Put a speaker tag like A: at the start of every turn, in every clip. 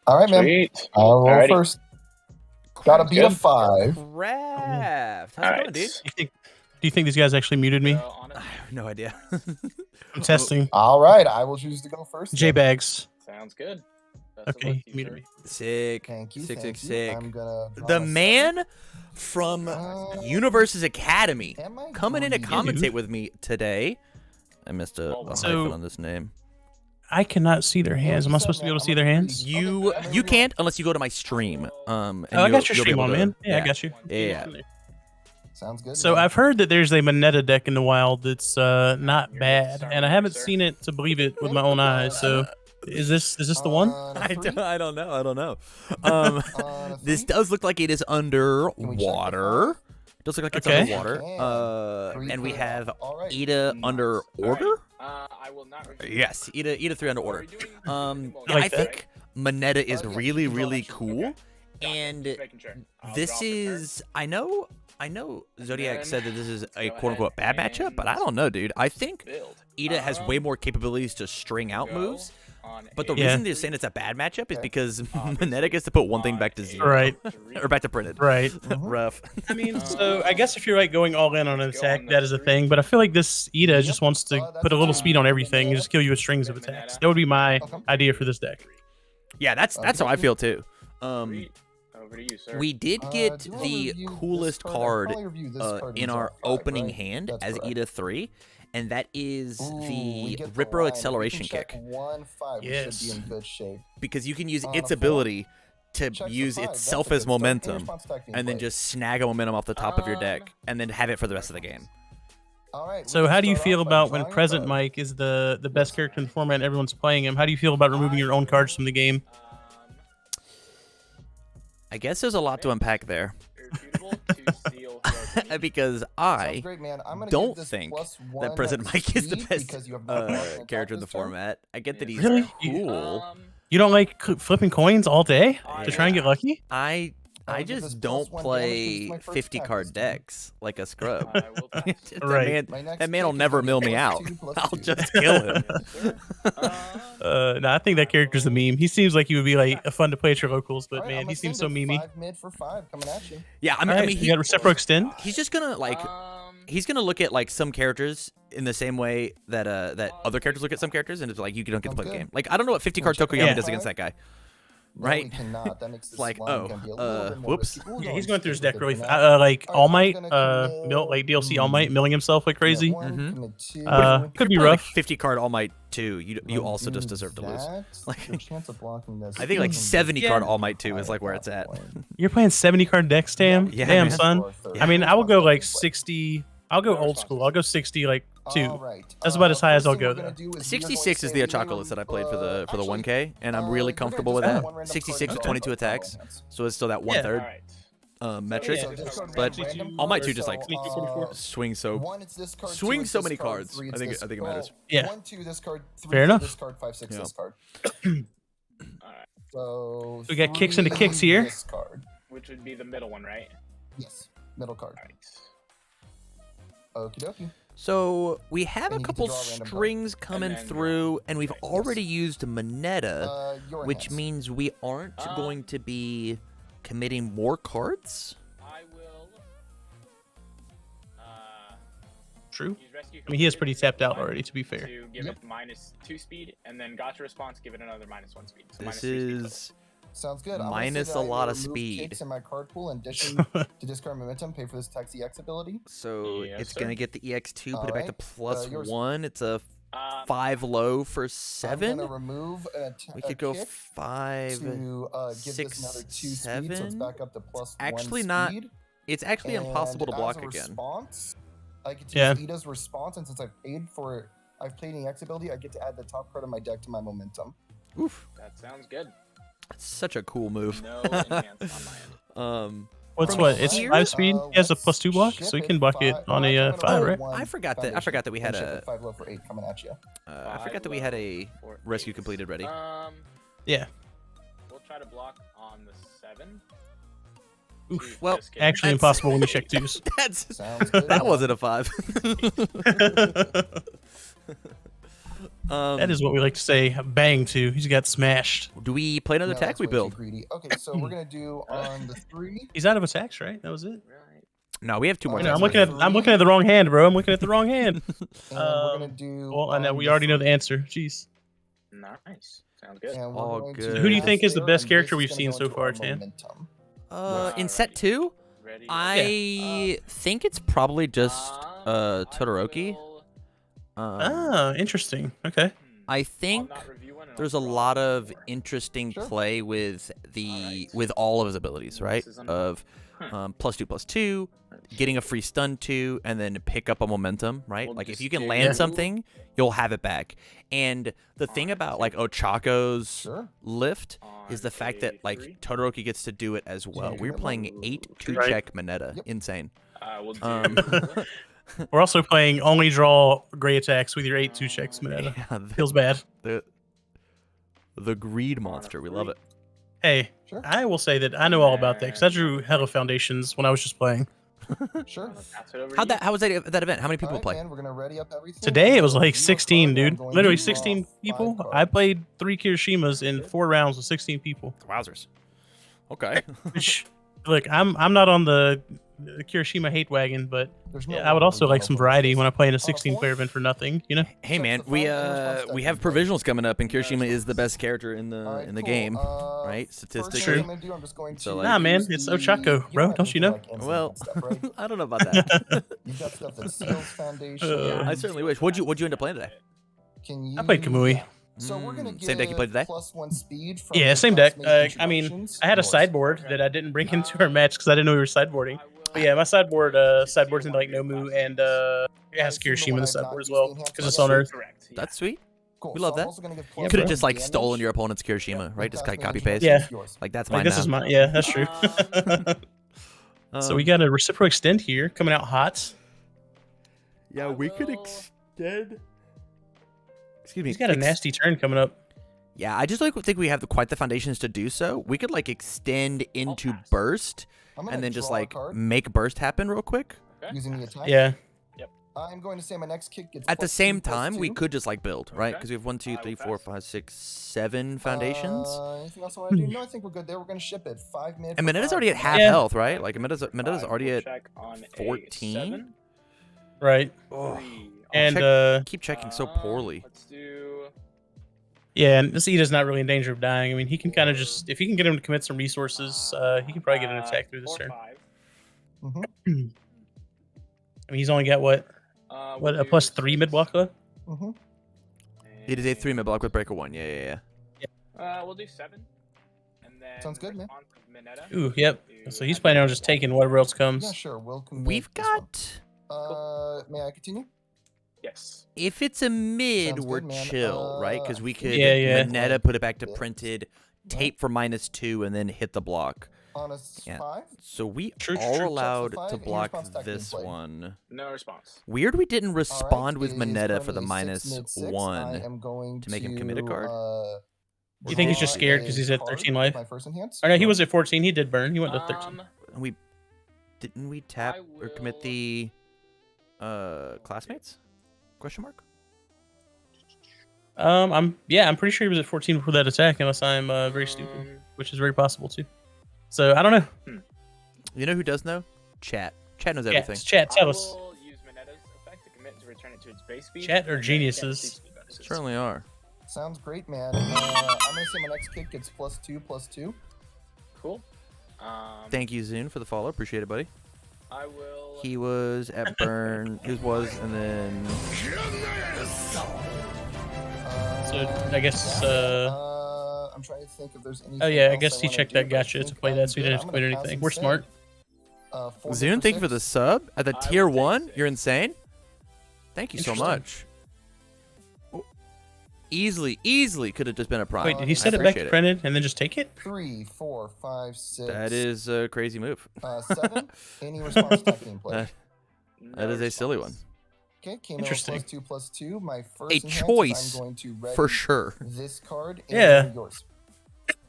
A: All right, man.
B: Sweet.
A: I'll roll
B: Alrighty.
A: first. Got to beat a
B: Good.
A: 5.
C: Craft. How's it
B: Alright.
C: going, dude?
D: Do you think these guys actually muted me?
C: I have no idea.
D: I'm testing.
A: All right, I will choose to go first.
D: J bags.
B: Sounds good. Best of
D: Okay,
B: luck to you,
D: muted
B: sir.
D: me.
C: Sick.
A: Thank you.
C: Sick,
A: thank
C: sick,
A: you.
C: sick.
A: I'm gonna draw
C: The
A: a
C: man from Universe's Academy
A: Am I
C: coming in to
A: greedy?
C: commentate with me today. I missed a
D: So-
C: hyphen on this name.
D: I cannot see their hands. Am I supposed to be able to see their hands?
C: You can't unless you go to my stream. And
D: Oh, I got your
C: you'll be
D: stream
C: able
D: on,
C: to-
D: man. Yeah, I got you.
C: Yeah.
A: Sounds good.
D: So
A: man.
D: I've heard that there's a Mineta deck in the wild that's not bad, and I haven't seen it to believe it with my own eyes. So is this the one?
A: On a
C: I
A: 3?
C: don't know.
A: On a
C: This
A: 3?
C: does look like it is underwater. Does look like it's
D: Okay.
C: underwater.
A: Three
C: And we
A: for-
C: have
A: all right.
C: Iida under order.
B: I will not review
C: Yes, Iida 3 under
B: Are
C: order.
B: we doing-
D: I
C: I
D: like that.
C: think Mineta is
A: Yeah,
C: really,
A: you can
C: really
A: actually-
C: cool.
B: Gotcha.
C: And
B: Just making sure. I'll
C: this
B: drop the card.
C: is I know Zodiac
B: then
C: said that this is
B: let's
C: a
B: go
C: quote unquote bad
B: ahead
C: matchup, but I
B: and
C: don't know, dude. I think
B: Build.
C: Iida has way more capabilities to string out
B: Go
C: moves.
B: on
C: But the
B: a
C: reason they're saying it's a bad matchup is
A: Okay.
C: because Mineta gets to put one thing back to zero.
D: Right.
C: Or back to printed.
D: Right.
C: Rough.
D: I mean, so I guess if you're like going all in on an
B: Let's go
D: attack,
B: on the
D: that is a
B: three.
D: thing. But I feel like this Iida just wants to
A: that's
D: put a little
A: fine.
D: speed on everything and just kill you with strings of attacks. That would be my
A: Okay.
D: idea for this deck.
C: Yeah, that's how I feel too.
B: Sweet. Over to you, sir.
C: We did get
A: do you wanna
C: the
A: review this
C: coolest
A: card? I'll
C: card
A: probably review this card
C: in
A: draw
C: our
A: 5,
C: opening
A: right?
C: hand
A: That's
C: as
A: correct.
C: Iida 3, and that is
A: Ooh, we
C: the
A: get
C: Ripro
A: line. We
C: acceleration
A: can check
C: kick.
A: 1-5. We
D: Yes.
A: should be in good shape.
C: Because you can use
A: On
C: its
A: a 4,
C: ability to
A: Check the
C: use
A: 5. That's
C: itself
A: a
C: as
A: good start. In
C: momentum,
A: response attack being
C: and then
A: played.
C: just snag a momentum off the top of your deck, and then have it for the rest of the game.
A: All right,
D: So
A: we
D: how
A: can
D: do you
A: start
D: feel
A: off by
D: about when
A: drawing a
D: Present
A: card.
D: Mike is the best character in the format and everyone's playing him? How do you feel about removing your own cards from the game?
C: I guess there's a lot to unpack there.
B: Irrefutable to steal throw.
C: Because
A: Sounds
C: I
A: great, man. I'm gonna
C: don't
A: give this
C: think
A: +1
C: that President Mike is the
A: speed
C: best
A: because you have no block
C: character in the
A: this turn.
C: format. I get that he's
D: Really?
C: cool.
D: You don't like flipping coins all day to try and get lucky?
C: I
A: give this
C: just don't
A: +1 damage 'cause
C: play
A: it's my first
C: 50
A: attack
C: card
A: this turn.
C: decks like a scrub.
B: I will pass.
C: that
D: Right.
A: My next
C: that man will
A: pick is
C: never
A: gonna
C: mill
A: be
C: me out.
A: +2,
C: I'll
A: +2.
C: just kill him.
B: Yes, sir.
D: No, I think that character's a meme. He seems like he would be like a fun to play at your locals, but
A: All right,
D: man,
A: I'm
D: he
A: gonna
D: seems so
A: send it
D: memey.
A: 5 mid for 5 coming at you.
C: Yeah, I
D: All
C: mean,
D: right,
C: he,
D: you got Reciprocal Extend?
C: he's just gonna like he's gonna look at like some characters in the same way that that other characters look at some characters, and it's like you don't get to play the
A: Sounds
C: game.
A: good.
C: Like I don't know what 50 card
A: check it
C: Tokoyami
D: out.
C: does against that guy.
A: No,
C: Right?
A: we cannot. That makes this
C: Like,
A: line
C: oh,
A: gonna be a little bit more
C: whoops.
A: risky. Ooh,
D: Yeah,
A: no,
D: he's going through his
A: stick
D: deck
A: with
D: really
A: it for now.
D: like
A: All
D: All
A: right,
D: Might,
A: I'm gonna commit-
D: mill, like DLC All Might, milling himself like crazy.
A: Commit 1, commit 2.
D: Could be
C: Probably, like,
D: rough.
C: 50 card All Might too. You
A: While
C: also just
A: doing
C: deserve to lose.
A: that,
C: Like-
A: your chance of blocking this
C: I think like
A: is
C: 70 card
D: Yeah.
C: All Might too is like where it's at.
D: You're playing 70 card decks, damn?
C: Yeah,
D: Damn,
C: man.
D: son. I mean, I will go like 60. I'll go old school. I'll go 60, like 2. That's about as high as I'll go, though.
C: 66 is the Achaka list that I played for the 1K, and I'm really comfortable with that. 66 with 22 attacks, so it's still that one
D: Yeah.
C: third
B: Alright.
C: metric.
D: Yeah.
C: But All Might 2 just like
D: uh,
C: swing so swing so many cards. I think it matters.
D: Yeah.
A: 1, 2, this card, 3,
D: Fair enough.
A: this card, 5, 6,
C: Yeah.
A: this card.
B: Alright.
A: So
D: We got kicks into
A: 3,
D: kicks here.
A: This card.
B: Which would be the middle one, right?
A: Yes, middle card.
B: Alright.
A: Okie dokie.
C: So we have a
A: And you get to
C: couple
A: draw a random card.
C: strings coming
B: then
C: through, and we've
B: Yes.
C: already used Mineta,
A: Your
C: which
A: hands.
C: means we aren't
B: Um,
C: going to be committing more cards.
B: I will.
D: True.
B: Use rescue
D: I mean, he is pretty tapped out
B: one
D: already, to be fair.
B: To give
A: Yep.
B: it -2 speed, and then gotcha response, give it another -1 speed. So
C: This
B: -3 speed
C: is
A: Sounds good. I'm gonna say
C: minus
A: that
C: a
A: I will
C: lot of
A: remove
C: speed.
A: kicks in my card pool in addition to discard momentum, pay for this taxi X ability.
C: So
B: Yes,
C: it's
B: sir.
C: gonna get the EX2, put it back to
A: Alright, yours.
C: +1. It's a
B: total.
C: 5 low for
A: I'm
C: 7.
A: gonna remove
C: We
A: a
C: could go
A: kick
C: 5.
A: to give
C: 6,
A: this another 2 speed, so it's
C: 7.
A: back up to +1
C: Actually not-
A: speed.
C: It's actually
A: And
C: impossible to
A: as
C: block
A: a
C: again.
A: Response, I get to
D: Yeah.
A: use Iida's response, and since I've played an X ability, I get to add the top card of my deck to my momentum.
C: Oof.
B: That sounds good.
C: It's such a cool move.
B: No enhance on my end.
D: What's
C: From
D: what? It's
C: here,
D: 5 speed. He has a
A: let's
D: +2 block,
A: ship
D: so he can block it on
A: Well,
D: a
A: I'm gonna
D: 5,
A: roll
D: right?
A: one
C: I forgot that we had
A: foundation,
C: a
A: 5 low for 8 coming at you.
C: I forgot that we had a
B: For
C: rescue
B: 8.
C: completed ready.
D: Yeah.
B: We'll try to block on the 7.
D: Oof.
C: Well,
B: Just kidding.
D: Actually
C: That's-
D: impossible when you check 2s.
C: That's
A: Sounds good.
C: that wasn't a 5.
D: That is what we like to say. Bang to. He's got smashed.
C: Do we play another
A: No,
C: attack?
A: that's
C: We
A: way too
C: build.
A: greedy. Okay, so we're gonna do on the 3.
D: He's out of attacks, right? That was it.
B: Right.
C: No, we have 2 more.
A: Oh,
D: No,
C: attacks.
D: I'm looking at the wrong hand, bro. I'm looking at the wrong hand.
A: And we're gonna do.
D: Well, I know
A: on
D: we
A: the
D: already know
A: 3.
D: the answer. Jeez.
B: Nice. Sounds good.
A: And we're
C: All
A: going
C: good.
A: to
D: Who do you think is the
A: there,
D: best
A: and
D: character
A: this
D: we've
A: is
D: seen
A: gonna
D: so
A: go
D: far,
A: into our
D: Tan?
A: momentum.
C: In set 2,
B: Ready?
C: I think it's probably just Todoroki.
D: Interesting. Okay.
C: I think there's a lot of interesting
A: Sure.
C: play with
B: Alright.
C: with all of his abilities, right?
B: This is on-
C: Of +2/+2, getting a free stun 2, and then pick up a momentum, right?
B: We'll
C: Like if
B: just
C: you can
B: do-
C: land something, you'll have it back. And the thing about like Ochaka's
A: Sure.
C: lift is the
B: On
C: fact that like
B: A3.
C: Todoroki gets to do it as well.
A: Yeah,
C: We're
A: right.
C: playing 8 2
D: Right.
C: check Mineta.
A: Yep.
C: Insane.
B: We'll do.
D: We're also playing only draw gray attacks with your 8/2 checks, Mineta.
C: Yeah,
D: Feels bad.
C: the greed monster. We love it.
D: Hey,
A: Sure.
D: I will say that I know all about that because I drew Hello Foundations when I was just playing.
A: Sure.
C: How was that event? How many people
A: Alright,
C: play?
A: man, we're gonna ready up everything.
D: Today it was like
A: Draw a
D: 16,
A: card, I'm
D: dude.
A: going
D: Literally
A: to draw
D: 16
A: 5
D: people.
A: cards.
D: I played 3 Kirishimas in 4 rounds with 16 people.
C: Wowzers. Okay.
D: Which, look, I'm not on the Kirishima hate wagon, but
A: There's no
D: yeah, I would also like some variety when I play in a
A: On a
D: 16-player event for nothing, you know?
C: Hey
A: Check
C: man,
A: the
C: we
A: front and response
C: we
A: deck
C: have
A: in play.
C: provisionals coming up, and Kirishima is the best character in the
A: Alright,
C: in the
A: cool.
C: game,
A: Right?
C: right?
A: First
C: Statistically.
A: thing I'm gonna do, I'm just going
C: So,
A: to
C: like-
D: Nah, man,
A: use
D: it's
A: the-
D: Ochako,
A: you
D: bro.
A: don't have
D: Don't you
A: anything
D: know?
A: like instant
C: Well,
A: stuff, right?
C: I don't know about that.
A: You've got stuff that seals foundation.
C: I certainly wish. What'd you end up playing today?
A: Can you?
D: I played Kamui.
A: Yeah. So we're gonna
C: Same deck you played
A: give
C: today?
A: +1 speed from
D: Yeah,
A: the
D: same deck.
A: classmate
D: I mean,
A: introductions.
D: I had a
A: Yours.
D: sideboard that I didn't bring into our match because I didn't know we were sideboarding. But yeah, my sideboard's into like Nomu and it has Kirishima in the sideboard as well because it's on Earth.
B: Correct.
C: That's sweet.
A: Cool.
C: we love
A: so
C: that.
A: I'm also gonna give
D: Yeah,
C: Could have
D: bro.
C: just like
A: damage
C: stolen your opponent's Kirishima,
A: with
C: right? Just like
A: classmate
C: copy paste.
D: Yeah.
A: introductions. Yours.
C: Like that's
D: Like
C: mine
D: this
C: now.
D: is mine. Yeah, that's true. So we got a reciprocal extend here coming out hot.
C: Yeah, we could extend. Excuse me.
D: He's got a nasty turn coming up.
C: Yeah, I just like think we have quite the foundations to do so. We could like extend into
B: pass.
C: burst
A: I'm gonna
C: and then just
A: draw a
C: like
A: card
C: make burst happen real quick.
A: using the attack.
D: Yeah.
A: I'm going to say my next kick gets
C: At the
A: +2,
C: same time, we
A: +2.
C: could just like build, right?
B: Okay.
C: Because we have 1, 2,
B: I
C: 3,
B: will
C: 4,
B: pass.
C: 5, 6, 7 foundations.
A: Anything else I want to do? No, I think we're good there. We're gonna ship it 5 mid.
C: And
A: for
C: Mineta's
A: 5.
C: already at half
D: Yeah.
C: health, right? Like Mineta's already at
B: Check on a
C: 14?
B: 7,
D: Right.
B: 3.
D: And
C: keep checking so poorly.
B: Let's do.
D: yeah, and this Iida's not really in danger of dying. I mean, he can kind of just if he can get him to commit some resources, he can probably get an attack through this
B: 4,
D: turn.
B: 5.
A: Mhm.
D: I mean, he's only got what
B: We'll
D: a
B: do
D: +3 mid block though.
A: Mhm.
C: It is a 3 mid block with breaker 1. Yeah.
B: We'll do 7. And then
A: Sounds good, man.
B: response of Mineta.
D: Ooh, yep.
B: Do
D: So he's planning on just taking whatever else comes.
A: Yeah, sure. We'll commit
C: We've
A: this one.
C: got.
A: May I continue?
B: Yes.
C: If it's a mid,
A: Sounds
C: we're
A: good, man.
C: chill, right? Because we could
D: Yeah.
C: Mineta put it back to
A: Yeah.
C: printed, tape for -2, and then hit the block.
A: On a
C: Yeah.
A: 5.
C: So we
D: True,
C: are
D: true.
C: allowed
A: Checks the
C: to
A: 5,
C: block
A: response deck being
C: this
A: played.
C: one.
B: No response.
C: Weird we didn't
A: All right,
C: respond with
A: it is
C: Mineta for the
A: currently 6 mid 6. I
C: -1.
A: am going
C: to make him commit a card?
D: You think he's just
A: draw
D: scared 'cause
A: a
D: he's at
A: card
D: 13
A: with
D: life?
A: My first enhance.
D: Oh no, he was at 14. He did burn. He went to 13.
C: We didn't we tap
B: I
C: or commit
B: will-
C: the classmates? Question mark?
D: I'm pretty sure he was at 14 before that attack, unless I'm very stupid, which is very possible too. So I don't know.
C: You know who does know? Chat. Chat knows
D: Chat,
C: everything.
D: chat, tell us.
B: I will use Mineta's effect to commit to return it to its base speed.
D: Chat or
B: and then
D: geniuses?
B: get speed bonuses.
C: Certainly are.
A: Sounds great, man. I'm gonna say my next kick gets +2/+2.
B: Cool.
C: Thank you, Zune, for the follow. Appreciate it, buddy.
B: I will.
C: He was at burn. He was, and then
D: So I guess.
A: I'm trying to think if there's anything.
D: Oh yeah, I
A: else
D: guess he
A: wanna
D: checked
A: do,
D: that
A: but I
D: gotcha to
A: think
D: play
A: I'm
D: that, so he
A: good.
D: didn't have to
A: I'm
D: quit
A: gonna
D: anything.
A: pass
D: We're
A: and
D: smart.
A: say, 4
C: Zune,
A: for
C: thank you for the
A: 6.
C: sub at the
B: I
C: tier
B: will take
C: 1.
B: 6.
C: You're insane. Thank you so
D: Interesting.
C: much. Oh, easily could have just been a prime.
D: Wait, did he
A: I
D: set it back
C: appreciate
D: to
C: it.
D: printed and then just take it?
A: 3, 4, 5, 6.
C: That is a crazy move.
A: 7. Any response type gameplay.
C: That-
B: No
C: that is a silly one.
B: response.
A: Okay, came out
D: Interesting.
A: +2/+2. My first
C: A
A: enhance is
C: choice
A: I'm going to ready
C: For sure.
A: this card. And
D: Yeah.
A: Yours.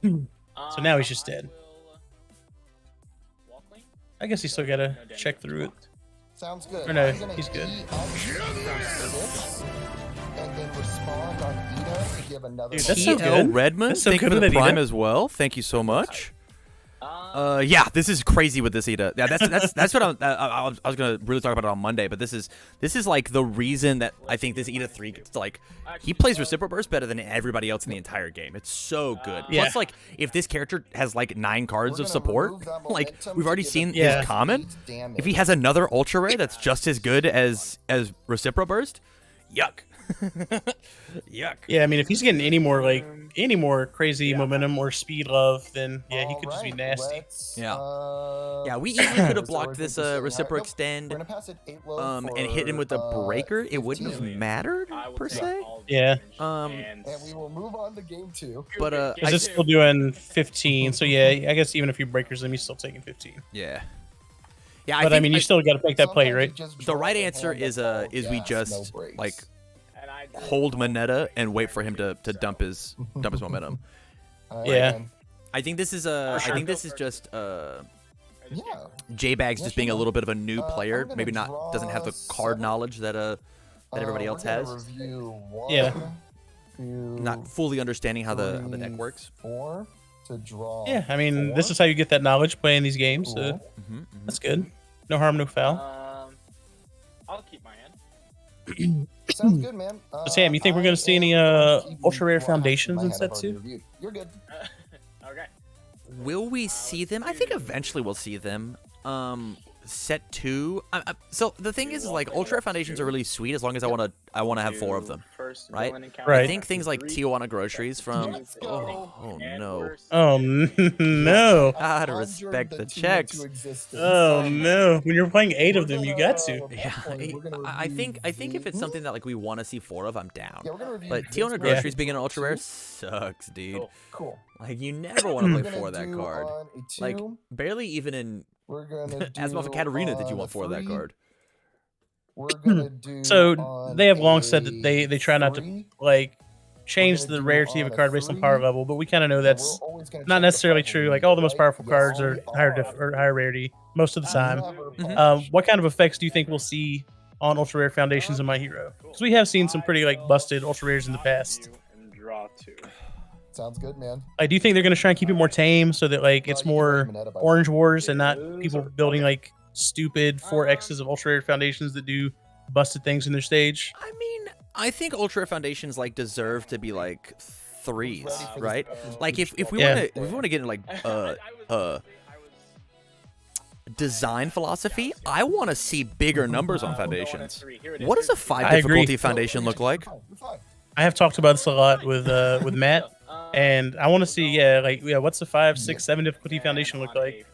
D: So now he's just
B: I
D: dead.
B: will walk lane.
D: I guess he still gotta
B: No damage
D: check through it.
B: blocked.
A: Sounds good.
D: Or no,
A: I'm gonna
D: he's good.
A: E up for 6 and then respond on Iida to give another.
D: Dude, that's so
C: TL
D: good.
C: Redmond,
D: That's so
C: thank you
D: good
C: for the
D: with that
C: prime
D: Iida.
C: as well. Thank you so much. Yeah, this is crazy with this Iida. Yeah, that's what I was gonna really talk about it on Monday. But this is like the reason that I think this Iida 3 gets to, like, he plays Reciprocal Burst better than everybody else in the entire game. It's so good.
D: Yeah.
C: Plus, like, if this character has like 9 cards of support, like we've already seen
D: Yeah.
C: his common. If he has another ultra rare that's just as good as Reciprocal Burst, yuck. Yuck.
D: Yeah, I mean, if he's getting any more crazy momentum or speed love, then yeah, he could just be nasty.
C: Yeah, we easily could have blocked this Reciprocal Extend
A: We're gonna pass it 8 low
C: and hit him with the
A: for,
C: breaker. It wouldn't have
A: 15.
C: mattered per se.
D: Yeah.
A: And we will move on to game 2.
C: But
D: Because it's still doing 15, so yeah, I guess even if you breakers him, he's still taking 15.
C: yeah,
D: But I mean, you still got to make that play, right?
C: the right answer is we just like hold Mineta and wait for him to dump his momentum.
D: Yeah.
C: I think this is just
A: Yeah.
C: J-Bags
A: Yeah,
C: just being a
A: sure.
C: little bit of a new
A: I'm
C: player,
A: gonna
C: maybe doesn't have the card
A: 7.
C: knowledge that everybody else
A: We're gonna
C: has.
A: review 1,
D: Yeah.
A: 2,
C: Not fully understanding how the
A: 3,
C: deck works.
A: 4 to draw.
D: Yeah, I mean,
A: 4.
D: this is how you get that knowledge playing these games. So
A: Cool.
D: that's good. No harm, no foul.
B: I'll keep my hand.
A: Sounds good, man.
D: So Sam, you think we're gonna see any ultra rare foundations in set 2?
A: You're good.
B: Okay.
C: Will we see them? I think eventually we'll see them. Set 2. So the thing is like ultra foundations are really sweet as long as I want to have 4 of them. Right?
D: Right.
C: I think things like Tijuana groceries from. Oh no!
D: Oh no!
C: Gotta respect the checks.
D: Oh no! When you're playing 8 of them, you got to.
C: Yeah, I think if it's something that like we want to see 4 of, I'm down.
A: Yeah, we're gonna review
C: But
A: this
C: Tijuana
A: one.
C: groceries being an ultra rare sucks, dude.
A: Cool.
C: Like you never want to
A: We're
C: play
A: gonna
C: 4 of that
A: do
C: card.
A: on a
C: Like
A: 2.
C: barely even in
A: We're gonna do
C: Asmoth and Katarina did you
A: on
C: want
A: a
C: 4 of that
A: 3.
C: card.
A: We're gonna do.
D: So
A: on
D: they have long said that
A: a
D: they try not to
A: 3.
D: like change
A: gonna
D: the
A: do
D: rarity of a
A: on a
D: card based on
A: 3.
D: power level, but we kind of know that's
A: We're always gonna check
D: not
A: the
D: necessarily
A: power
D: true. Like
A: level,
D: all the most
A: right?
D: powerful
A: Yes,
D: cards are
A: we
D: higher rarity most of the time.
A: Never
D: What kind of effects do you think we'll see on ultra rare foundations in My Hero? Because we have seen some pretty like busted ultra rares in the past.
B: And draw 2.
A: Sounds good, man.
D: Like, do you think they're gonna try and keep it more tame so that like it's
A: You can
D: more
A: rate Mineta by
D: Orange Wars and not people building like stupid 4Xs of ultra rare foundations that do busted things in their stage?
C: I mean, I think ultra rare foundations like deserve to be like 3s, right? Like if we
D: Yeah.
C: want to get in like design philosophy, I want to see bigger numbers on foundations. What does a 5
D: I agree.
C: difficulty foundation look like?
A: You're fine.
D: I have talked about this a lot with Matt, and I want to see what's the 5, 6, 7 difficulty foundation look like?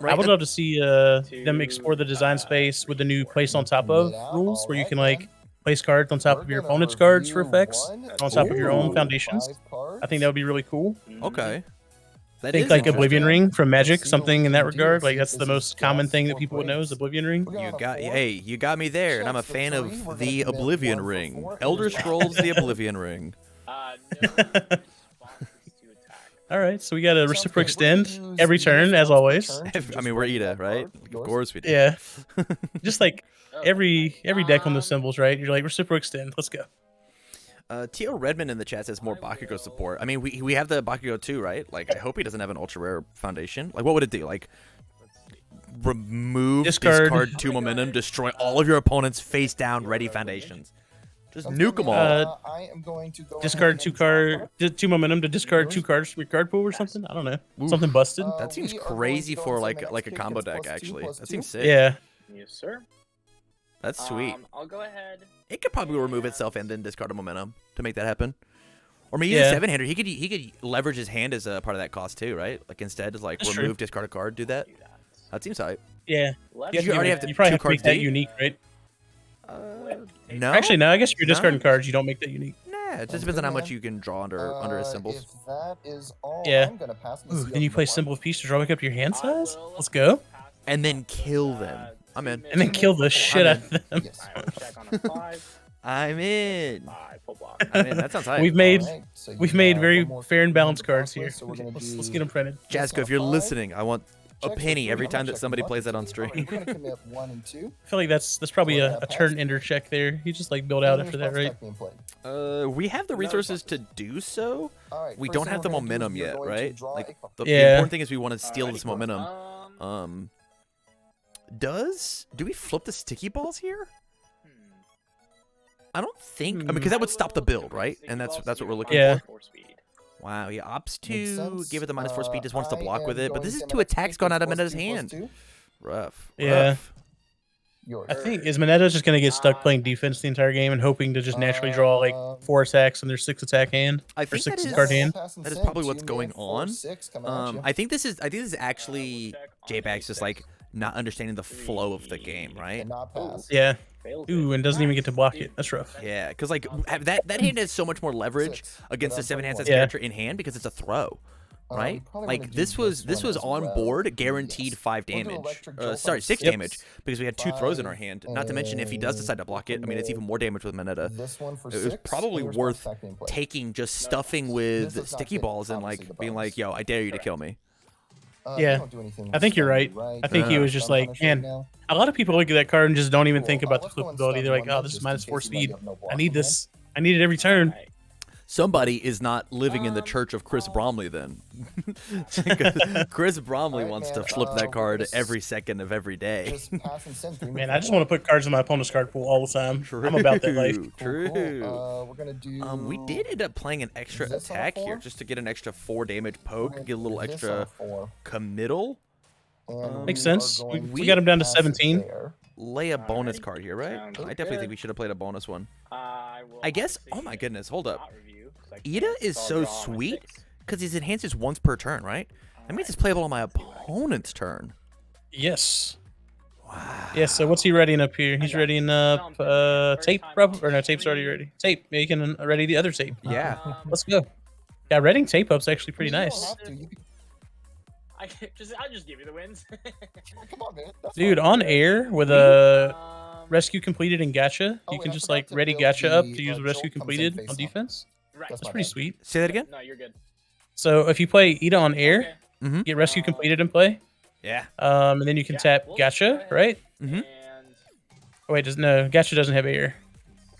D: I would love to see them explore the design space with the new place on top of rules, where you can like place cards on top
A: We're
D: of your
A: gonna
D: opponent's cards for
A: review
D: effects,
A: 1,
D: on top of your own
A: 2,
D: foundations.
A: 5 cards.
D: I think that would be really cool.
C: Okay. That
D: Think
C: is
D: like
C: interesting.
D: Oblivion Ring from Magic,
A: See
D: something
A: what
D: in
A: we
D: that
A: can do.
D: regard.
A: See
D: Like
A: if
D: that's
A: this
D: the
A: is
D: most common
A: just
D: thing that
A: 4
D: people would know is
A: breaks.
D: Oblivion Ring.
A: We're going
C: You
A: on a
C: got
A: 4.
C: hey, you got me there, and I'm a
A: Checks for
C: fan
A: 3.
C: of
A: We're
C: the
A: gonna commit
C: Oblivion
A: 1 for
C: Ring.
A: 4.
C: Elder Scrolls: The Oblivion Ring.
B: No responses to attack.
D: All right, so we got a
A: Sounds
D: reciprocal
A: good. We're gonna
D: extend
A: use
D: every
A: the
D: turn, as
A: response per
D: always.
A: turn to
C: I
A: just
C: mean, we're
A: roll
C: Iida,
A: that
C: right?
A: card.
C: Of
A: Yours?
C: course we do.
D: Yeah, just like every deck on the symbols, right? You're like reciprocal extend. Let's go.
C: T.O. Redmond in the chat says more Bakugo support. I mean, we have the Bakugo too, right? Like, I hope he doesn't have an ultra rare foundation. Like, what would it do? Like, remove, discard 2 momentum, destroy all of your opponent's face down ready foundations. Just
A: Sounds
C: nuke
A: good,
C: them
A: man.
C: all.
A: I am going to go
D: Discard
A: ahead
D: 2
A: and draw
D: card, 2 momentum to discard 2 cards from your card pool or something. I don't know,
C: Oof.
D: something busted.
C: That seems
A: we are going
C: crazy
A: to go
C: for
A: on to
C: like
A: the next
C: a
A: pick.
C: combo
A: It's
C: deck.
A: +2,
C: Actually, that
A: +2.
C: seems sick.
D: Yeah,
B: Yes, sir.
C: That's sweet.
B: I'll go ahead.
C: It could probably remove itself and then discard a momentum to make that happen. Or maybe
D: Yeah.
C: a 7-hander. He could leverage his hand as a part of that cost too, right? Like instead, just like
D: That's
C: remove,
D: true.
C: discard a card, do that. That seems hype.
D: yeah.
B: Let's
C: You already have
D: you
C: to
D: probably
C: 2
D: have to make
C: cards
D: that
C: deep?
D: unique, right?
C: No,
D: Actually, no. I guess if you're
C: No.
D: discarding cards, you don't make that unique.
C: Nah, it just
A: Sounds
C: depends on
A: good,
C: how much
A: man.
C: you can draw under his symbols.
A: If that is all,
D: Yeah.
A: I'm gonna pass and
D: Ooh,
A: see
D: then you
A: open
D: play
A: the
D: symbol of peace to draw back up to your hand
B: I
D: size.
B: will
D: Let's go,
C: And then kill them. I'm in.
D: and then kill the shit out of them.
A: Yes.
B: I will check on a 5.
C: I'm in.
B: 5 full block.
C: I'm in. That sounds hype.
D: We've made
A: Alright, so you
D: we've made
A: have
D: very
A: one more
D: fair and
A: card
D: balanced
A: to pass
D: cards
A: with,
D: here.
A: so we're gonna
D: Let's
A: do
D: get them printed.
C: Jasko, if you're
A: five.
C: listening, I want a
A: checks
C: penny
A: for
C: every
A: free.
C: time
A: I'm
C: that
A: checking
C: somebody
A: one
C: plays that
A: and
C: on
A: two.
C: stream.
A: Alright, we're gonna commit 1 and 2.
D: I feel like that's probably
A: So,
D: a turn
A: pass.
D: ender check there. You just like build out after that, right?
C: We have the resources to do so.
A: Alright,
C: We
A: first
C: don't
A: thing
C: have the
A: we're gonna do is
C: momentum
A: we are
C: yet,
A: going to
C: right?
A: draw
C: Like
A: a-
C: the
D: Yeah.
C: important thing is we want to steal
B: Alrighty,
C: this
B: cool.
C: momentum. Do we flip the sticky balls here? I don't think because that would stop the build, right? And that's what we're looking
D: Yeah.
C: for. Wow, he opts
A: Makes
C: to
A: sense.
C: give it the -4 speed, just wants to
A: I
C: block with
A: am
C: it. But
A: going
C: this is
A: to
C: 2
A: MHACCG
C: attacks gone out of
A: plus
C: Mineta's
A: 2 plus
C: hand.
A: 2.
C: Rough.
D: Yeah.
C: Rough.
A: Yours.
D: I think is Mineta just gonna get stuck playing defense the entire game and hoping to just naturally draw like 4 attacks in their 6 attack hand
C: I
D: or
C: think
D: 6
C: that
D: card
C: is-
D: hand.
C: That is probably what's going on. I think this is actually J-Bag's just like not understanding the flow of the game, right?
A: Cannot pass.
D: Yeah. Ooh, and doesn't even get to block it. That's rough.
C: Yeah, because like that hand has so much more leverage
A: 6,
C: against
A: but
C: a 7 hand size
D: Yeah.
C: character in hand because it's a throw, right?
A: probably
C: Like
A: wanna do
C: this was
A: this one as
C: on
A: well.
C: board guaranteed
A: Yes.
C: 5
A: We'll do
C: damage.
A: electric jolt
C: Sorry,
A: on
C: 6
A: 6,
C: damage because we had 2 throws in our hand. Not to mention if he does decide to block it, I mean it's even more damage with Mineta.
A: This one for
C: It was
A: 6,
C: probably
A: and
C: worth
A: response attack gameplay.
C: taking just stuffing
A: This
C: with
A: does not
C: sticky
A: get,
C: balls and
A: obviously,
C: like
A: the
C: being like,
A: bonus.
C: yo, I dare you to kill me.
A: You
D: Yeah.
A: don't do anything
D: I think you're
A: with
D: right.
A: stun,
D: I think he was just
A: Stun
D: like,
A: punish
D: man,
A: right now.
D: a lot of people look at that card and just don't even
A: Cool.
D: think about the
A: Let's go
D: flip
A: and
D: ability.
A: stun
D: They're like,
A: one
D: oh,
A: then,
D: this is
A: just in
D: -4
A: case you might
D: speed.
A: have no
D: I
A: block
D: need
A: in hand.
D: this. I need it every turn.
C: Somebody is not living in the church of Chris Bromley then. Chris Bromley
A: Alright,
C: wants
A: man,
C: to flip that
A: we're
C: card
A: just-
C: every second of every day.
A: Just pass and send 3
D: Man, I just want to put cards in my opponent's card pool all the time. I'm about that life.
C: True.
A: We're gonna do.
C: We did end up playing an extra
A: this on a
C: attack here
A: 4?
C: just to get an extra 4 damage poke,
A: We're
C: get a little
A: gonna do this on
C: extra
A: a 4,
C: committal.
A: and
D: Makes
A: we are
D: sense.
A: going
D: We
C: to
D: got him down to
A: pass it
D: 17.
A: there.
C: Lay a bonus
B: Alrighty.
C: card here, right?
B: Sounds
C: I definitely
B: good.
C: think we should have played a bonus one.
B: I will
C: I guess.
B: obviously
C: Oh my goodness, hold up.
B: not review, 'cause I
C: Iida
B: can't
C: is
B: stall
C: so
B: draw on my
C: sweet
B: 6.
C: because his enhances once per turn, right? That means it's playable on my opponent's turn.
D: Yes.
C: Wow.
D: Yeah, so what's he readying up here? He's
B: got
D: readying up tape, probably. Or no, tape's already ready. Tape. Yeah, you can ready the other tape.
C: Yeah.
D: Let's go. Yeah, readying tape up's actually pretty
A: You don't
D: nice.
A: have to, you can-
B: I just give you the wins.
A: Come on, man. That's
D: Dude,
A: fine.
D: on air with a
B: Um,
D: rescue completed and gacha,
A: Oh,
D: you
A: wait,
D: can
A: I
D: just
A: forgot
D: like
A: to
D: ready
A: build
D: gacha up
A: the,
D: to use
A: jolt
D: rescue
A: comes in
D: completed
A: face
D: on
A: up.
D: defense.
B: right.
A: That's
D: That's
A: my
D: pretty
A: bad.
D: sweet.
C: Say that again?
B: No, you're good.
D: So if you play Iida on air,
B: Okay.
C: Mhm.
D: get rescue completed and play,
C: Yeah.
D: and then you can tap
B: we'll just go
D: gacha,
B: ahead
D: right?
C: Mhm.
B: And
D: Oh, wait, gacha doesn't have air.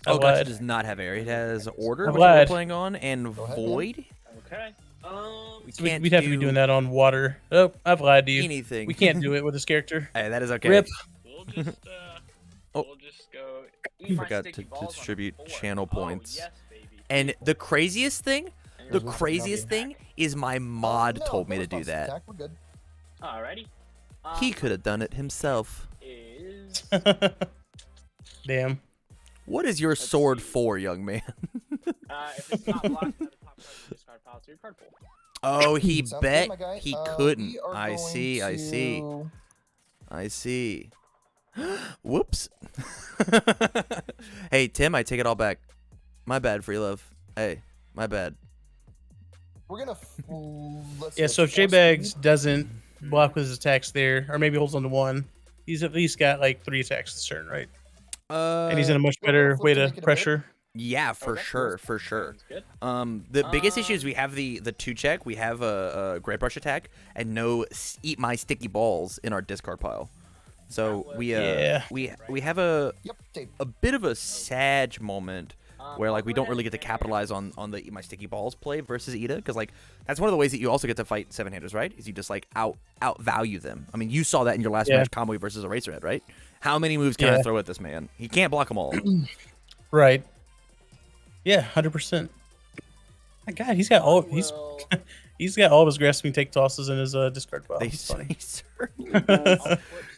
D: I
C: Oh, Gotcha
D: lied.
C: does not have air. It has order,
D: I'm
C: which we're
D: glad.
C: playing on, and
A: Go ahead, man.
C: void.
B: okay.
C: We
D: So we-
C: can't
D: we'd have to be
C: do
D: doing that on water. Oh, I've lied to you.
C: anything.
D: We can't do it with this character.
C: Hey, that is okay.
D: Rip.
B: We'll just
C: Oh.
B: we'll just go.
C: I forgot to distribute channel points.
B: Oh, yes, baby.
C: And the craziest thing,
B: And
C: the
B: you're
C: craziest thing is my mod
A: No,
C: told me
A: no
C: to do
A: response
C: that.
A: attack, we're good.
B: Alrighty.
C: He could have done it himself.
B: Is
D: Damn.
C: What is your sword for, young man?
B: if it's not blocked by the top card of the discard pile to your card pool.
C: Oh, he
A: Sounds good,
C: bet
A: my guy.
C: he
A: We
C: couldn't.
A: are
C: I
A: going
C: see. I see.
A: to-
C: I see. Whoops. Hey, Tim, I take it all back. My bad, free love. Hey, my bad.
A: We're gonna. Let's
D: Yeah,
A: see,
D: so if
A: 4
D: J-Bags
A: speed.
D: doesn't block with his attacks there, or maybe holds on to 1, he's at least got like 3 attacks this turn, right? And he's in a much
A: Well,
D: better
A: flip
D: way
A: to
D: to
A: make it a bit.
D: pressure.
C: Yeah, for
B: Okay.
C: sure, for sure.
B: Sounds good.
C: The biggest issue is we have the 2 check. We have a great brush attack and no eat my sticky balls in our discard pile. So we
D: Yeah.
C: we have a
A: Yep, tape.
C: bit of a sad moment where like we don't really get to
B: and-
C: capitalize on the eat my sticky balls play versus Iida, because like that's one of the ways that you also get to fight 7-handers, right? Is you just like outvalue them. I mean, you saw that in your last
D: Yeah.
C: match, Combo versus Eraserhead, right? How many moves can I
D: Yeah.
C: throw at this man? He can't block them all.
D: Right. Yeah, 100%. My God, he's got all he's got all of his grasping take tosses in his discard pile.
C: They
D: It's funny.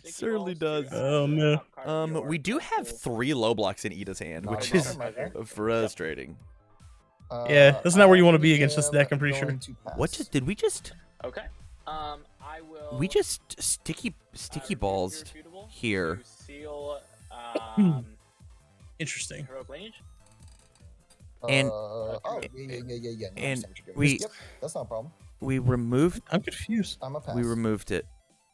C: certainly does.
D: Oh, no.
C: We do have 3 low blocks in Iida's hand,
A: Not
C: which
A: a
C: is
A: problem, my guy.
C: frustrating.
D: Yeah, that's not where you wanna be
A: I
D: against this
A: am
D: deck, I'm pretty sure.
A: going to pass.
C: What did we just?
B: Okay. I will.
C: We just sticky balls here.
B: To seal.
D: Interesting.
B: Heroic lineage.
C: And-
A: oh, yeah. No,
C: and
A: I understand what you're doing.
C: we-
A: Yep, that's not a problem.
C: We removed.
D: I'm confused.
A: I'm a pass.
C: We removed it.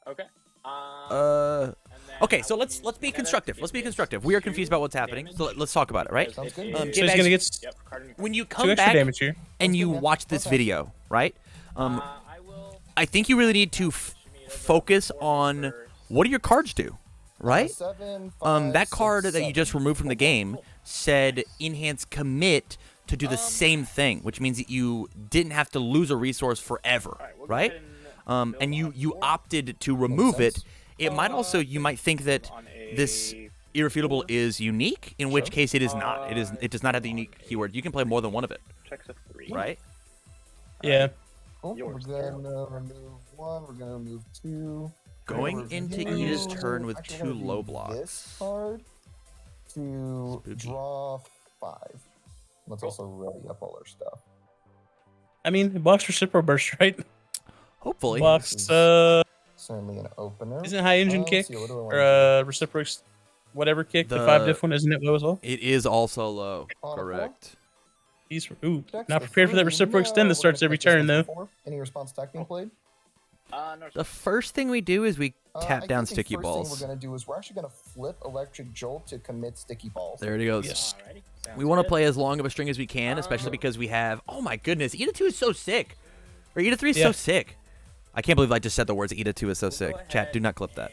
B: Okay.
C: Uh.
B: and then
C: Okay,
B: I
C: so
B: will
C: let's
B: use
C: be
B: Mineta
C: constructive.
B: to
C: Let's be
B: give
C: constructive.
B: it
C: We are
B: 2
C: confused about what's happening,
B: damage.
C: so let's talk about it, right?
A: Sounds good.
B: It
D: So he's
B: is-
D: gonna get
B: Yep, card and
C: When you
D: 2
C: come
D: extra
C: back
D: damage here.
C: and
A: That's
C: you
A: good, man.
C: watch this
A: Okay.
C: video, right?
B: I will.
C: I think you really need to focus on what do your cards do, right?
A: 7,
C: That
A: 5,
C: card
A: 6,
C: that you just
A: 7.
C: removed from the game said enhance commit to do the same thing, which means that you didn't have to lose a resource forever, right? And you opted to remove it. It might also, you might think that this irrefutable is unique, in which case it is not. It does not have the unique keyword. You can play more than one of it,
B: Checks a 3.
C: right?
D: Yeah.
A: Cool. We're
B: Yours.
A: gonna remove 1. We're gonna remove 2.
C: Going into Iida's turn with
A: Actually,
C: 2
A: I'm gonna
C: low
A: do
C: blocks.
A: This card to
C: Spooky.
A: draw 5. Let's also ready up all our stuff.
D: I mean, it blocks Reciprocal Burst, right?
C: Hopefully.
D: Blocks,
A: Certainly an opener.
D: isn't High Engine
A: Let's
D: Kick
A: see, what do I
D: or
A: wanna
D: Reciprocal whatever kick, the
C: The-
D: 5 diff one, isn't it low as well?
C: It is also low.
A: On a 4?
C: Correct.
D: He's
A: Dex
D: not
A: the
D: prepared for that
A: 3.
D: Reciprocal Extend
A: No,
D: that starts
A: we're
D: every
A: gonna take
D: turn,
A: this
D: though.
A: one for 4. Any response attack being played?
B: No.
C: The first thing we do is we
A: I
C: tap
A: think
C: down
A: the
C: sticky
A: first
C: balls.
A: thing we're gonna do is we're actually gonna flip Electric Jolt to commit sticky balls.
C: There it goes.
D: Yes.
B: Alrighty.
C: We want to play as long of a string as we can, especially
B: Um,
C: because we have. Oh my goodness, Iida 2 is so sick. Or Iida 3 is
D: Yeah.
C: so sick. I can't believe I just said the words Iida 2 is so sick. Chat, do not clip that.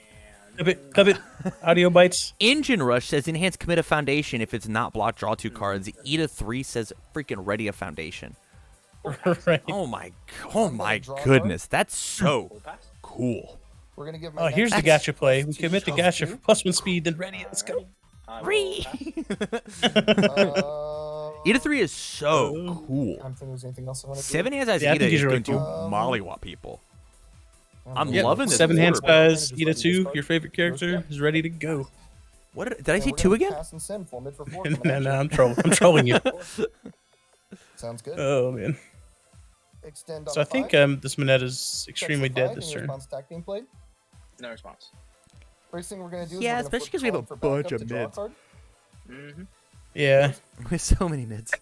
D: Clip it. Audio bites.
C: Engine Rush says enhance commit a foundation if it's not blocked, draw 2 cards. Iida 3 says freaking ready a foundation.
D: Right.
C: Oh my
A: draw a
C: goodness, that's so
B: Full pass.
C: cool.
A: We're gonna give my
D: Oh, here's the
A: next
D: gacha play. We
A: plus
D: commit the
A: 2
D: gacha for
A: plus
D: +1 speed, then ready. Let's go.
C: Ree.
A: 2.
C: Iida 3 is so cool.
A: I'm thinking there's anything else I want to do.
C: 7 hands as
D: Yeah, I
C: Iida
D: think
C: is
D: he's really
C: going to
A: cool.
C: mollywop people. I'm
D: Yep.
C: loving this
D: 7 hand
C: order.
D: size, Iida 2, your favorite character, is ready to go.
C: What did I see 2 again?
A: Pass and send, 4 mid for 4.
D: No, I'm trolling you.
A: Sounds good.
D: Oh, man.
A: Extend on
D: So I
A: 5.
D: think this Mineta is extremely
A: Text
D: dead
A: the 5,
D: this
A: any
D: turn.
A: response attack being played.
B: No response.
A: First thing we're gonna do is
C: Yeah,
A: we're gonna
C: especially
A: flip
C: 'cause we have a
A: card for
C: bunch
A: backup
C: of
A: to draw a
C: mids.
A: card.
D: Yeah.
C: With so many mids.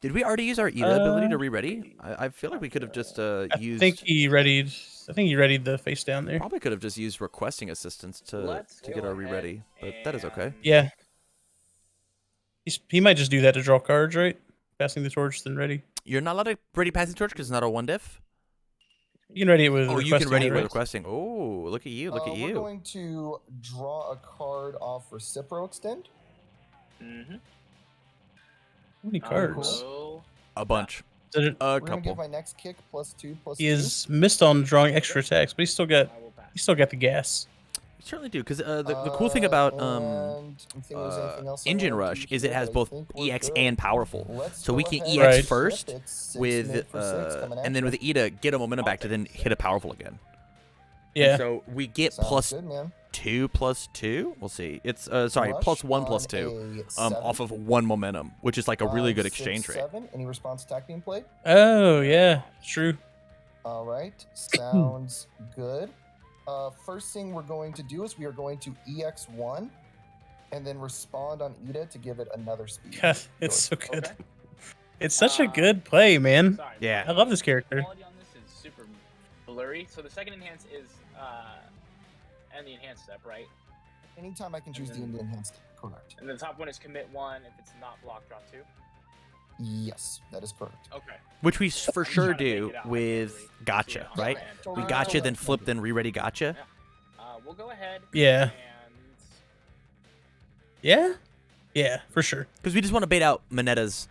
C: Did we already use our Iida ability to re-ready? I feel like we could have just
D: I
C: used.
D: think he readied the face down there.
C: Probably could have just used requesting assistance to get our re-ready, but that is okay.
D: Yeah. He might just do that to draw cards, right? Passing the torch, then ready.
C: You're not allowed to ready passing torch because it's not a 1 diff.
D: You can ready it with
C: Oh, you can
D: requesting,
C: ready it with
D: right?
C: requesting. Oh, look at you! Look at
A: We're
C: you!
A: going to draw a card off Reciprocal Extend.
B: Mm-hmm.
D: How many cards?
B: Cool.
C: A bunch,
D: Did it-
C: a
A: We're gonna give
C: couple.
A: my next kick +2 +2.
D: He is missed on drawing extra attacks, but he's still got the gas.
C: We certainly do because the cool thing about
A: and I'm thinking there's anything else I
C: Engine
A: wanna
C: Rush
A: do
C: is it
A: here,
C: has
A: but I
C: both
A: think we're
C: EX
A: good.
C: and powerful.
A: Let's
C: So we
A: go
C: can
A: ahead
C: EX
A: and
C: first
A: flip it. 6
C: with
A: mid for 6 coming at
C: and then
A: you.
C: with Iida get a momentum back to then hit a powerful again.
D: Yeah.
C: So we get
A: Sounds
C: plus
A: good, man.
C: 2 +2. We'll see. It's sorry,
A: Rush
C: plus 1
A: on
C: +2.
A: a 7.
C: Off of 1 momentum, which is like a really
A: 5,
C: good
A: 6,
C: exchange rate.
A: 7. Any response attack being played?
D: Oh yeah, true.
A: All right, sounds good. First thing we're going to do is we are going to EX1 and then respond on Iida to give it another speed.
D: God, it's so good.
B: Okay.
D: It's such a good play, man.
B: Sorry.
C: Yeah.
D: I love this character.
B: Quality on this is super blurry. So the second enhance is and the enhanced step, right?
A: Anytime I can choose the enhanced, correct.
B: And the top one is commit 1. If it's not blocked, draw 2.
A: Yes, that is correct.
B: Okay.
C: Which we for sure
B: trying to make
C: do
B: it out
C: with
B: accurately.
C: gotcha,
B: Yeah.
C: right?
B: Yeah.
C: We gotcha, then flip, then re-ready gotcha.
B: We'll go ahead.
D: Yeah.
B: And
D: Yeah. Yeah, for sure.
C: Because we just want to bait out Mineta's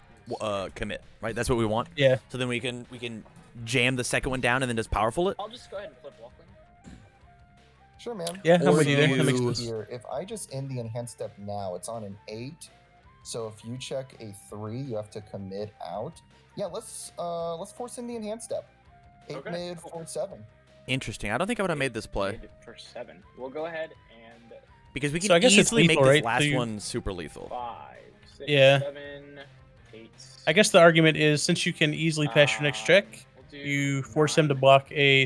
C: commit, right? That's what we want.
D: Yeah.
C: So then we can jam the second one down and then just powerful it.
B: I'll just go ahead and flip Walkling.
A: Sure, man.
D: Yeah, I'm
C: Or
D: with you there. That
C: you-
D: makes
A: See
D: sense.
A: here, if I just end the enhanced step now, it's on an 8. So if you check a 3, you have to commit out. Yeah, let's force in the enhanced step. 8
B: Okay,
A: mid,
B: cool.
A: 4 7.
C: Interesting. I don't think I would have made this play
B: Made for 7. We'll go ahead and
C: because we can
D: So I guess it's
C: easily
D: lethal,
C: make this
D: right?
C: last
D: So you-
C: one super lethal.
B: 5, 6,
D: Yeah.
B: 7, 8.
D: I guess the argument is since you can easily pass your next check,
B: We'll do
D: you force him to block a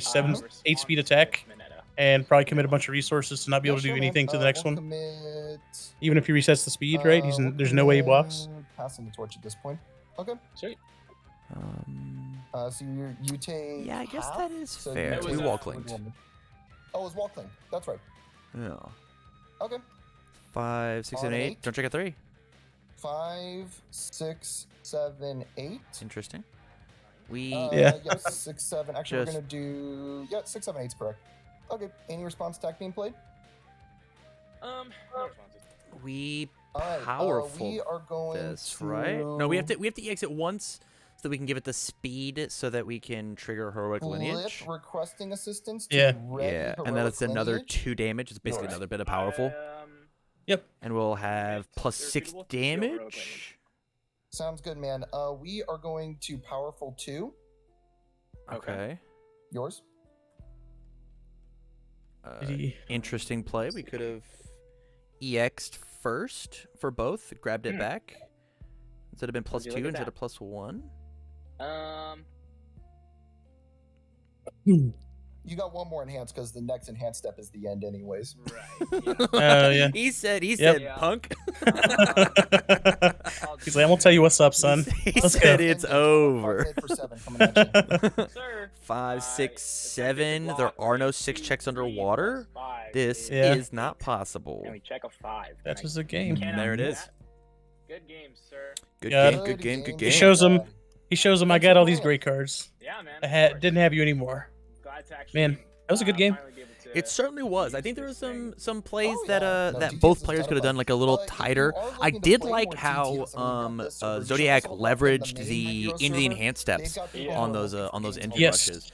D: 8 speed attack
B: Mineta.
D: and probably commit a bunch of resources to not be able to do anything to the next one.
A: Commit,
D: Even if he resets the speed, right? There's no way he blocks.
A: Passing the torch at this point. Okay.
B: Sweet.
A: So you take.
C: Yeah, I guess
A: half,
C: that is
A: so
C: fair.
A: you
B: We
A: take-
C: wall clinked.
A: Oh, it was wall clink. That's right.
C: Yeah.
A: Okay.
C: 5, 6,
A: On
C: 7, 8.
A: 8.
C: Don't check a 3.
A: 5, 6, 7, 8.
C: Interesting.
D: Yeah.
A: 6, 7. Actually, we're gonna do 6, 7, 8's correct. Okay. Any response attack being played?
B: No responses.
C: We
A: All right.
C: powerful
A: We are going
C: this,
A: to
C: right? No, we have to EX it once so that we can give it the speed so that we can trigger heroic lineage.
A: flip requesting assistance. To
D: Yeah.
A: ready
C: Yeah, and then
A: heroic
C: it's another
A: lineage.
C: 2 damage. It's basically
A: Yours.
C: another bit of powerful.
D: Yep.
C: And we'll have plus
B: They're
C: 6
B: suitable to heal heroic
C: damage.
B: lineage.
A: Sounds good, man. We are going to powerful 2.
C: Okay.
A: Yours.
C: Interesting play. We could have EX'd first for both, grabbed it back. Instead of been plus
B: Would you
C: 2
B: look at
C: instead
B: that?
C: of plus 1.
A: You got one more enhance because the next enhance step is the end, anyways.
B: Right.
D: Yeah.
C: He said,
B: Yeah.
C: punk.
D: He's like, I'm gonna tell you what's up, son.
C: He
D: Let's
C: said
D: go.
C: it's over.
A: 5 for 7 coming at you.
B: Sir.
C: 5, 6,
B: If
C: 7.
B: I get
C: There
B: to
C: are no
B: block
C: 6
B: 2,
C: checks
B: 3
C: underwater.
B: plus 5
C: This
D: Yeah.
C: is not possible.
B: And we check a 5.
D: That's just a game.
B: Cannot
C: There it
B: do
C: is.
B: that. Good game, sir.
C: Good
D: Yeah.
C: game, good game, good
A: It
C: game.
D: It shows him.
A: man.
D: He shows him I got all these great cards.
B: Yeah, man.
D: I
B: of course.
D: didn't have you anymore.
B: Glad to actually,
D: Man, that was a good game.
B: finally be able to
C: It certainly was. I think there was
B: use this
C: some plays
A: Oh,
C: that
A: yeah. No,
C: that
A: GTS
C: both
A: is
C: players
A: kind
C: could have
A: of
C: done like a little
A: if you
C: tighter.
A: are
C: I
A: looking to
C: did
A: play
C: like
A: more
C: how
A: GTS, and we've got this server, you should
C: Zodiac
A: also look in the
C: leveraged
A: main
C: the
A: Hero
C: into the
A: server.
C: enhanced steps
A: They've got people
B: Yeah.
A: who
C: on
A: are
C: those
A: looking
C: on those
A: for
C: engine
D: Yes.
C: rushes.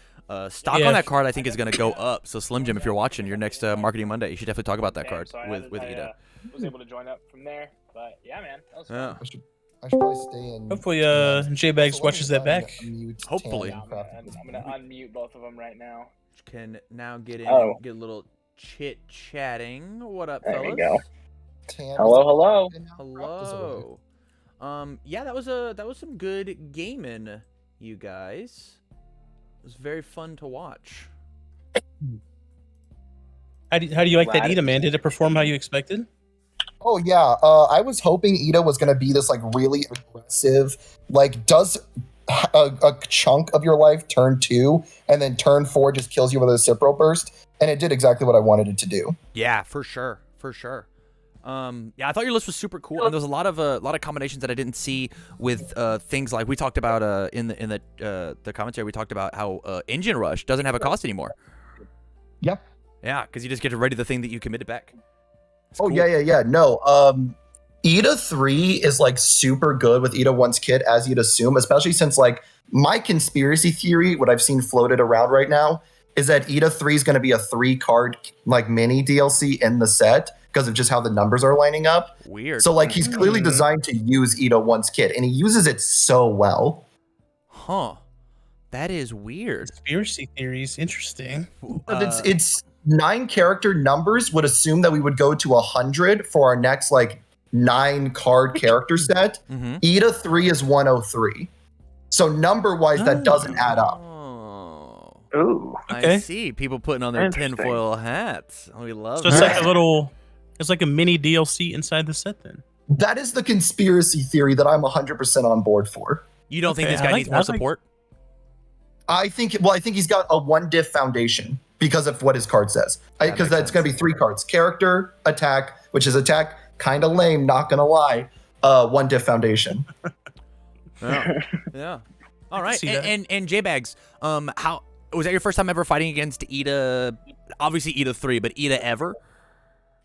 C: Stock
D: Yeah.
C: on that card I think is going to go up. So Slim Jim, if you're watching your next Marketing Monday, you should definitely talk about that
B: Damn,
C: card
B: so I
C: with
B: had-
C: Iida.
B: I was able to join up from there, but yeah, man, that was
C: Yeah.
B: fun.
A: I should probably stay in.
D: Hopefully,
A: Tanya.
D: J-Bags
A: So let
D: watches
A: me
D: that back.
A: unmute
C: Hopefully.
A: Tanya
B: Yeah,
A: and
B: I'm gonna unmute both of them right now.
C: Can now get in
B: Oh.
C: and get a little chit chatting. What up,
B: There
C: fellas?
B: we go.
A: Tanya
B: Hello.
A: is now practice away.
C: Hello. Yeah, that was some good gaming, you guys. It was very fun to watch.
D: How do you like that
B: Glad-
D: Iida, man? Did it perform how you expected?
A: Oh yeah, I was hoping Iida was gonna be this like really aggressive, like does a chunk of your life turn 2, and then turn 4 just kills you with a Cipro burst, and it did exactly what I wanted it to do.
C: Yeah, for sure, for sure. Yeah, I thought your list was super cool, and there's a lot of combinations that I didn't see with things like we talked about in the commentary. We talked about how Engine Rush doesn't have a cost anymore.
A: Yep.
C: Yeah, because you just get to ready the thing that you committed back. It's
A: Oh
C: cool.
A: yeah. No, Iida 3 is like super good with Iida 1's kit, as you'd assume, especially since like my conspiracy theory, what I've seen floated around right now, is that Iida 3 is going to be a 3-card like mini DLC in the set because of just how the numbers are lining up.
C: Weird.
A: So like he's clearly designed to use Iida 1's kit, and he uses it so well.
C: Huh. That is weird.
D: Conspiracy theories, interesting.
A: But it's 9 character numbers would assume that we would go to 100 for our next like 9-card character set.
C: Mhm.
A: Iida 3 is 103. So number wise, that doesn't add up.
C: Oh.
B: Ooh.
C: I
D: Okay.
C: see. People putting on their
B: Interesting.
C: tinfoil hats. We love
D: So it's
C: that.
D: like it's like a mini DLC inside the set then.
A: That is the conspiracy theory that I'm 100% on board for.
C: You don't think
D: Okay,
C: this guy
D: I like-
C: needs more
D: I like-
C: support?
A: I think he's got a 1 diff foundation because of what his card says.
C: That
A: Because
C: makes
A: that's going to be 3 cards: character, attack, which is attack, kind of lame, not gonna lie. 1 diff foundation.
C: Yeah. Yeah. All right.
D: see that.
C: And J-Bags, how was that your first time ever fighting against Iida? Obviously Iida 3, but Iida ever?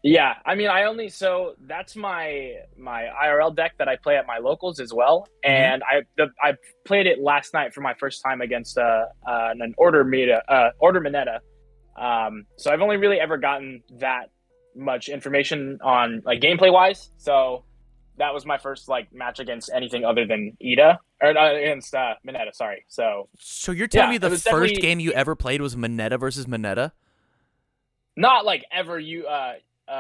B: Yeah, I mean, so that's my IRL deck that I play at my locals as well, and I played it last night for my first time against an order Mineta. So I've only really ever gotten that much information on like gameplay wise. So that was my first like match against anything other than Iida or against Mineta. Sorry. So
C: you're telling
B: Yeah,
C: me
B: it
C: the
B: was
C: first
B: definitely-
C: game you ever played was Mineta versus Mineta?
B: not like ever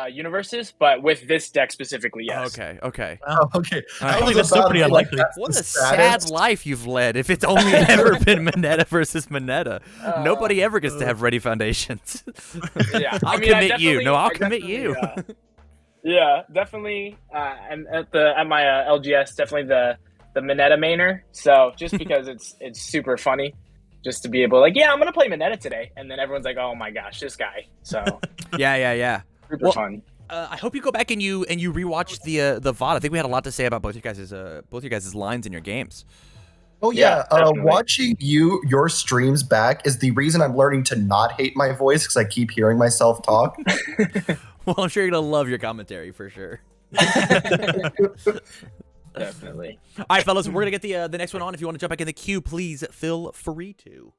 B: universes, but with this deck specifically, yes.
C: Okay.
A: Okay.
C: All right.
D: I think that's still pretty unlikely.
C: What a sad life you've led if it's only ever been Mineta versus Mineta. Nobody ever gets to have ready foundations.
B: Yeah,
C: I'll
B: I mean, I
C: commit you. No, I'll
B: definitely-
C: commit you.
B: Yeah, definitely. And at my LGS, definitely the Mineta mainer. So just because it's super funny, just to be able to like, yeah, I'm gonna play Mineta today, and then everyone's like, oh my gosh, this guy. So
C: Yeah.
B: super
C: Well,
B: fun.
C: I hope you go back and you rewatch the VOD. I think we had a lot to say about both your guys' lines in your games.
A: Oh yeah,
B: definitely.
A: watching your streams back is the reason I'm learning to not hate my voice because I keep hearing myself talk.
C: Well, I'm sure you're gonna love your commentary for sure.
B: Definitely.
C: All right, fellas, we're gonna get the next one on. If you want to jump back in the queue, please feel free to.